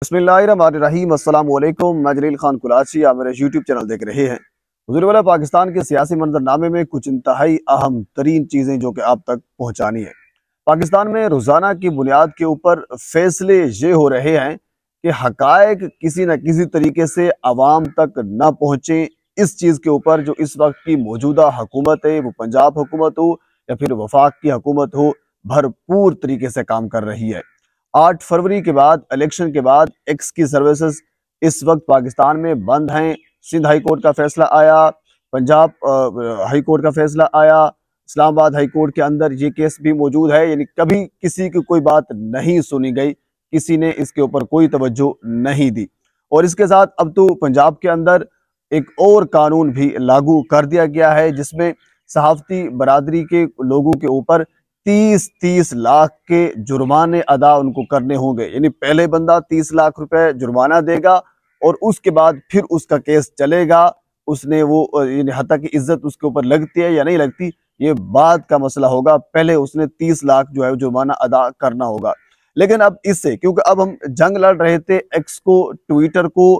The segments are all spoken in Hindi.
बिस्मिल्लाहिर्रहमानिर्रहीम। अस्सलाम वालेकुम। मैं जलील खान कुलाची, आप मेरे यूट्यूब चैनल देख रहे हैं। हुज़ूर वाला पाकिस्तान के सियासी मंजरनामे में कुछ इंतहाई अहम तरीन चीज़ें जो कि आप तक पहुँचानी है। पाकिस्तान में रोज़ाना की बुनियाद के ऊपर फैसले ये हो रहे हैं कि हक़ाइक़ किसी न किसी तरीके से आवाम तक न पहुँचे। इस चीज़ के ऊपर जो इस वक्त की मौजूदा हुकूमत है, वो पंजाब हुकूमत हो या फिर वफाक की हुकूमत हो, भरपूर तरीके से काम कर रही है। 8 फरवरी के बाद, इलेक्शन के बाद एक्स की सर्विसेज इस वक्त पाकिस्तान में बंद हैं। सिंध हाई कोर्ट का फैसला आया, पंजाब हाई कोर्ट का फैसला आया, इस्लामाबाद हाई कोर्ट के अंदर ये केस भी मौजूद है। यानी कभी किसी की कोई बात नहीं सुनी गई, किसी ने इसके ऊपर कोई तवज्जो नहीं दी। और इसके साथ अब तो पंजाब के अंदर एक और कानून भी लागू कर दिया गया है, जिसमें सहाफ़ती बरादरी के लोगों के ऊपर 30-30 लाख के जुर्माने अदा उनको करने होंगे। यानी पहले बंदा 30 लाख रुपए जुर्माना देगा और उसके बाद फिर उसका केस चलेगा। उसने वो यानी हत्या की इज्जत उसके ऊपर लगती है या नहीं लगती, ये बाद का मसला होगा। पहले उसने 30 लाख जो है जुर्माना अदा करना होगा। लेकिन अब इससे, क्योंकि अब हम जंग लड़ रहे थे एक्स को, ट्विटर को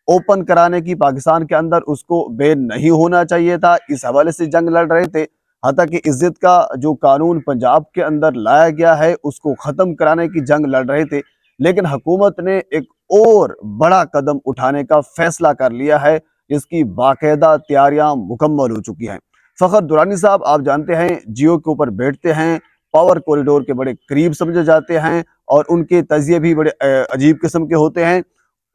ओपन कराने की पाकिस्तान के अंदर, उसको बैन नहीं होना चाहिए था, इस हवाले से जंग लड़ रहे थे। हत्या की इज्जत का जो कानून पंजाब के अंदर लाया गया है, उसको ख़त्म कराने की जंग लड़ रहे थे। लेकिन हुकूमत ने एक और बड़ा कदम उठाने का फैसला कर लिया है, जिसकी बाकायदा तैयारियां मुकम्मल हो चुकी हैं। फ़खर दुरानी साहब, आप जानते हैं, जियो के ऊपर बैठते हैं, पावर कॉरिडोर के बड़े करीब समझे जाते हैं और उनके तजिए भी बड़े अजीब किस्म के होते हैं।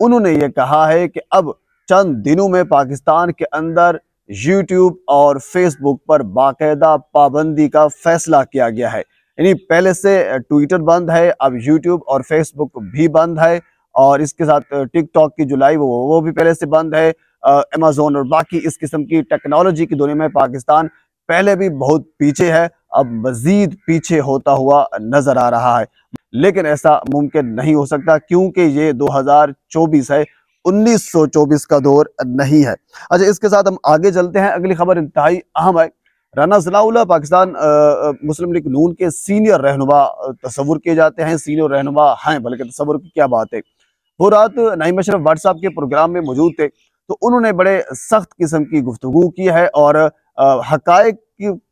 उन्होंने ये कहा है कि अब चंद दिनों में पाकिस्तान के अंदर यूट्यूब और फेसबुक पर बाकायदा पाबंदी का फैसला किया गया है। यानी पहले से ट्विटर बंद है, अब यूट्यूब और फेसबुक भी बंद है। और इसके साथ टिकटॉक की जो लाइव वो भी पहले से बंद है। अमेज़न और बाकी इस किस्म की टेक्नोलॉजी की दुनिया में पाकिस्तान पहले भी बहुत पीछे है, अब मजीद पीछे होता हुआ नजर आ रहा है। लेकिन ऐसा मुमकिन नहीं हो सकता, क्योंकि ये 2024 है, 1924 का दौर नहीं है। अच्छा, इसके साथ हम आगे चलते हैं। अगली खबर इंतहाई अहम है। राना सनाउल्लाह पाकिस्तान मुस्लिम लीग नून के सीनियर रहनुमा तस्वुर किए जाते हैं, सीनियर रहनुमा हैं, बल्कि तस्वुर की क्या बात है। वो रात नईम अशरफ व्हाट्सएप के प्रोग्राम में मौजूद थे, तो उन्होंने बड़े सख्त किस्म की गुफ्तगू की है और हकायक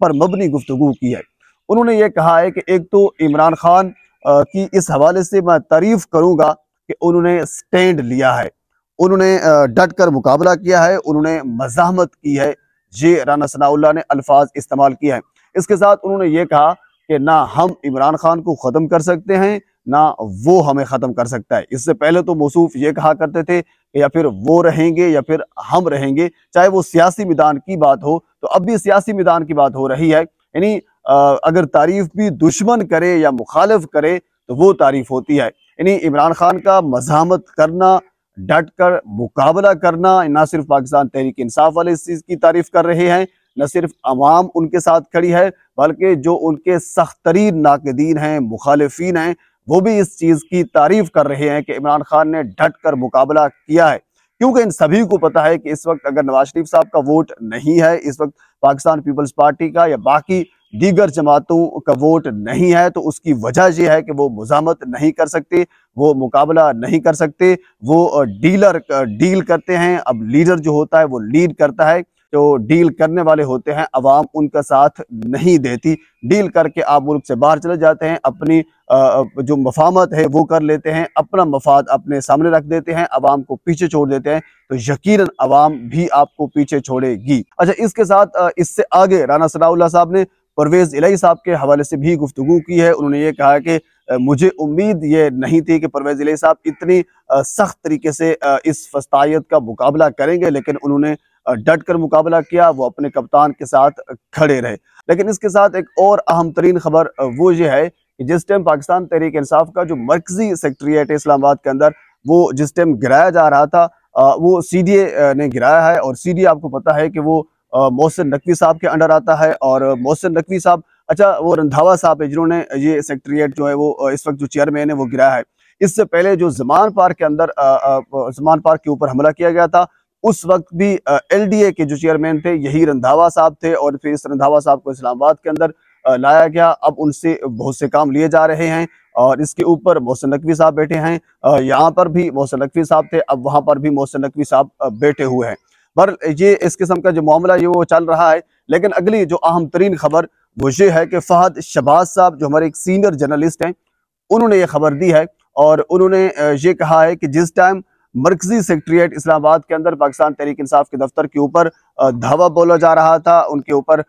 पर मबनी गुफ्तगू की है। उन्होंने ये कहा है कि एक तो इमरान खान की इस हवाले से मैं तारीफ करूंगा कि उन्होंने स्टैंड लिया है, उन्होंने डट कर मुकाबला किया है, उन्होंने मज़ाहमत की है। ये राना सनाउल्लाह ने अल्फाज इस्तेमाल किए हैं। इसके साथ उन्होंने ये कहा कि ना हम इमरान खान को ख़त्म कर सकते हैं, ना वो हमें ख़त्म कर सकता है। इससे पहले तो मौसूफ ये कहा करते थे कि या फिर वो रहेंगे या फिर हम रहेंगे, चाहे वो सियासी मैदान की बात हो। तो अब भी सियासी मैदान की बात हो रही है। यानी अगर तारीफ भी दुश्मन करे या मुखालिफ करे तो वो तारीफ होती है। यानी इमरान खान का मज़ाहमत करना, डट कर मुकाबला करना, न सिर्फ पाकिस्तान तहरीक इंसाफ वाले इस चीज़ की तारीफ कर रहे हैं, न सिर्फ अवाम उनके साथ खड़ी है, बल्कि जो उनके सख्त तरीन नाक़दीन हैं, मुखालिफिन हैं, वो भी इस चीज़ की तारीफ कर रहे हैं कि इमरान खान ने डट कर मुकाबला किया है। क्योंकि इन सभी को पता है कि इस वक्त अगर नवाज शरीफ साहब का वोट नहीं है, इस वक्त पाकिस्तान पीपल्स पार्टी का या बाकी दीगर जमातों का वोट नहीं है, तो उसकी वजह यह है कि वो मुज़ाहमत नहीं कर सकते, वो मुकाबला नहीं कर सकते, वो डील करते हैं। अब लीडर जो होता है वो लीड करता है, जो डील करने वाले होते हैं अवाम उनका साथ नहीं देती। डील करके आप मुल्क से बाहर चले जाते हैं, अपनी जो मफामत है वो कर लेते हैं, अपना मफाद अपने सामने रख देते हैं, अवाम को पीछे छोड़ देते हैं, तो यकीनन अवाम भी आपको पीछे छोड़ेगी। अच्छा, इसके साथ इससे आगे राना सनाउल्लाह साहब ने परवेज इलाही साहब के हवाले से भी गुफ्तगू की है। उन्होंने ये कहा कि मुझे उम्मीद ये नहीं थी कि परवेज इलाही साहब इतनी सख्त तरीके से इस फस्तायत का मुकाबला करेंगे, लेकिन उन्होंने डट कर मुकाबला किया, वो अपने कप्तान के साथ खड़े रहे। लेकिन इसके साथ एक और अहम तरीन खबर वो ये है कि जिस टाइम पाकिस्तान तहरीक इंसाफ का जो मरकजी सेक्रेटरीट है इस्लामाबाद के अंदर, वो जिस टाइम गिराया जा रहा था, वो सीडीए ने गिराया है। और सीडीए आपको पता है कि वो मोहसिन नकवी साहब के अंडर आता है। और मोहसिन नकवी साहब, अच्छा, वो रंधावा साहब है जिन्होंने ये सेक्रेटरीट जो है वो इस वक्त जो चेयरमैन है वो गिराया है। इससे पहले जो ज़मान पार्क के अंदर ज़मान पार्क के ऊपर हमला किया गया था, उस वक्त भी एलडीए के जो चेयरमैन थे यही रंधावा साहब थे। और फिर इस रंधावा साहब को इस्लामाबाद के अंदर लाया गया। अब उनसे बहुत से काम लिए जा रहे हैं और इसके ऊपर मोहसिन नकवी साहब बैठे हैं। यहाँ पर भी मोहसिन नकवी साहब थे, अब वहाँ पर भी मोहसिन नकवी साहब बैठे हुए हैं। पर ये इस किस्म का जो मामला ये वो चल रहा है। लेकिन अगली जो अहम तरीन खबर वो ये है कि फहद शहबाज साहब जो हमारे एक सीनियर जर्नलिस्ट हैं, उन्होंने ये खबर दी है और उन्होंने ये कहा है कि जिस टाइम मरकजी सेक्रेटरीट इस्लामाबाद के अंदर पाकिस्तान तहरीक इंसाफ के दफ्तर के ऊपर धावा बोला जा रहा था, उनके ऊपर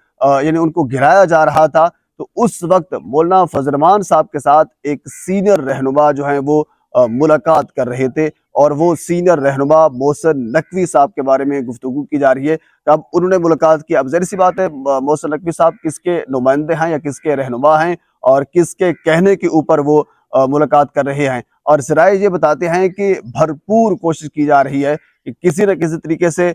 यानी उनको गिराया जा रहा था, तो उस वक्त मौलाना फजल रहमान साहब के साथ एक सीनियर रहनुमा जो है वो मुलाकात कर रहे थे और वो सीनियर रहनुमा मोहसिन नकवी साहब के बारे में गुफ्तगू की जा रही है। अब उन्होंने मुलाकात की। अब ज़ाहिर सी बात है मोहसिन नकवी साहब किसके नुमाइंदे हैं या किसके रहनुमा हैं और किसके कहने के ऊपर वो मुलाकात कर रहे हैं। और ज़राए ये बताते हैं कि भरपूर कोशिश की जा रही है कि किसी न किसी तरीके से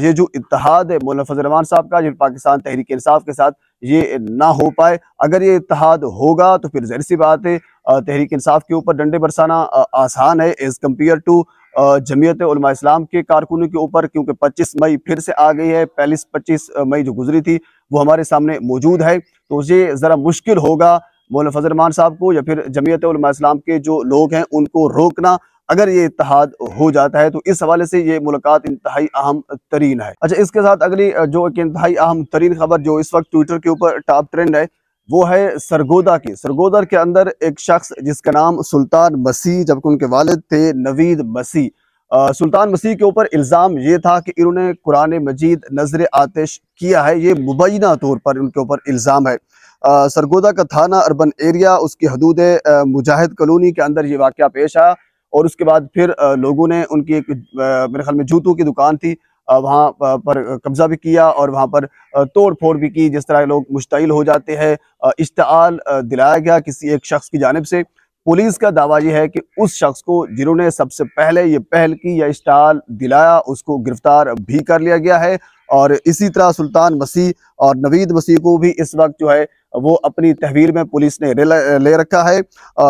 ये जो इत्तेहाद है मौलाना फजल रहमान साहब का जो पाकिस्तान तहरीक इंसाफ के साथ ये ना हो पाए। अगर ये इत्तेहाद होगा तो फिर ज़ाहिर सी बात है तहरीक इंसाफ के ऊपर डंडे बरसाना आसान है as compare to Jamiat Ulama इस्लाम के कारकुनों के ऊपर, क्योंकि 25 मई फिर से आ गई है। 25 मई जो गुजरी थी वो हमारे सामने मौजूद है, तो ये ज़रा मुश्किल होगा मौलाना फजल रहमान साहब को या फिर जमीयत उलमा इस्लाम के जो लोग हैं उनको रोकना, अगर ये इत्तेहाद हो जाता है। तो इस हवाले से ये मुलाकात इंतहाई अहम तरीन है। अच्छा, इसके साथ अगली जो एक इंतहाई अहम तरीन खबर जो इस वक्त ट्विटर के ऊपर टॉप ट्रेंड है वो है सरगोदा की। सरगोदा के अंदर एक शख्स जिसका नाम सुल्तान मसीह, जबकि उनके वालिद थे नवीद मसीह। सुल्तान मसीह के ऊपर इल्ज़ाम ये था कि इन्होंने कुरान मजीद नजर आतिश किया है, ये मुबैना तौर पर उनके ऊपर इल्ज़ाम है। सरगोदा का थाना अर्बन एरिया उसकी हदूद मुजाहिद कॉलोनी के अंदर ये वाक़या पेश आया और उसके बाद फिर लोगों ने उनकी एक मेरे ख्याल में जूतों की दुकान थी, वहाँ पर कब्जा भी किया और वहाँ पर तोड़ फोड़ भी की। जिस तरह लोग मुश्तइल हो जाते हैं, इश्ताल दिलाया गया किसी एक शख्स की जानिब से। पुलिस का दावा यह है कि उस शख्स को जिन्होंने सबसे पहले ये पहल की या इश्ताल दिलाया उसको गिरफ्तार भी कर लिया गया है। और इसी तरह सुल्तान मसीह और नवीद मसीह को भी इस वक्त जो है वो अपनी तहवील में पुलिस ने ले रखा है।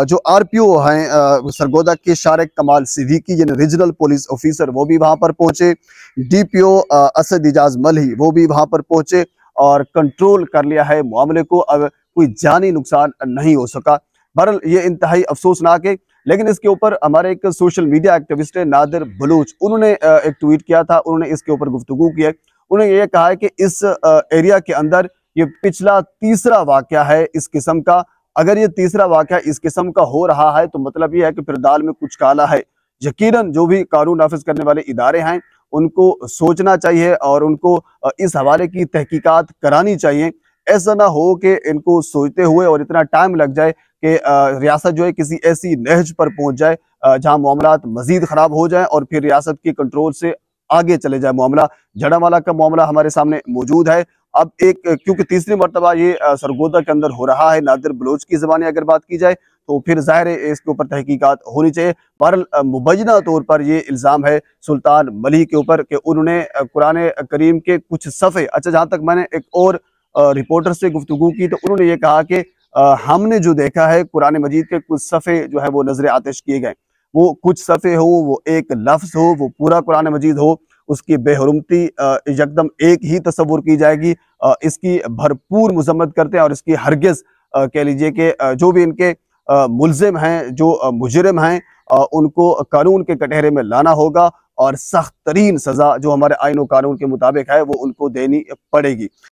जो RPO हैं सरगोदा के शारिक कमाल सिद्दीकी यानी रीजनल पुलिस ऑफिसर वो भी वहाँ पर पहुँचे। DPO असद इजाज मलही वो भी वहाँ पर पहुँचे और कंट्रोल कर लिया है मामले को। अब कोई जानी नुकसान नहीं हो सका। बहरहाल ये इंतहाई अफसोसनाक है। लेकिन इसके ऊपर हमारे एक सोशल मीडिया एक्टिविस्ट है नादिर बलूच, उन्होंने एक ट्वीट किया था, उन्होंने इसके ऊपर गुफ्तगू की है। उन्होंने ये कहा है कि इस एरिया के अंदर ये पिछला तीसरा वाकया है इस किस्म का। अगर ये तीसरा वाकया इस किस्म का हो रहा है तो मतलब ये है कि फिर दाल में कुछ काला है। यकीनन जो भी कानून नाफिज करने वाले इदारे हैं उनको सोचना चाहिए और उनको इस हवाले की तहकीकात करानी चाहिए। ऐसा ना हो कि इनको सोचते हुए और इतना टाइम लग जाए कि रियासत जो है किसी ऐसी नहज पर पहुंच जाए जहां मामलात मजीद खराब हो जाए और फिर रियासत के कंट्रोल से आगे चले जाए मामला। जड़ामाला का मामला हमारे सामने मौजूद है। अब एक क्योंकि तीसरी मरतबा ये सरगोदा के अंदर हो रहा है, नादिर बलोच की ज़बानी अगर बात की जाए तो फिर जाहिर है इसके ऊपर तहकीकात होनी चाहिए। बहरहाल मुबैना तौर पर ये इल्ज़ाम है सुल्तान मलिक के ऊपर कि उन्होंने कुरान करीम के कुछ सफ़े, अच्छा जहाँ तक मैंने एक और रिपोर्टर से गुफ्तगू की तो उन्होंने ये कहा कि हमने जो देखा है कुरान मजीद के कुछ सफ़े जो है वो नजर आतिश किए गए, वो कुछ सफ़े हो, वो एक लफ्ज़ हो, वो पूरा कुरान मजीद हो, उसकी बेहरुमती यकदम एक ही तस्वुर की जाएगी। इसकी भरपूर मजम्मत करते हैं और इसकी हरगिज़ कह लीजिए कि जो भी इनके मुल्जिम हैं, जो मुजरिम हैं, उनको कानून के कटहरे में लाना होगा और सख्त तरीन सज़ा जो हमारे आईन और कानून के मुताबिक है वो उनको देनी पड़ेगी।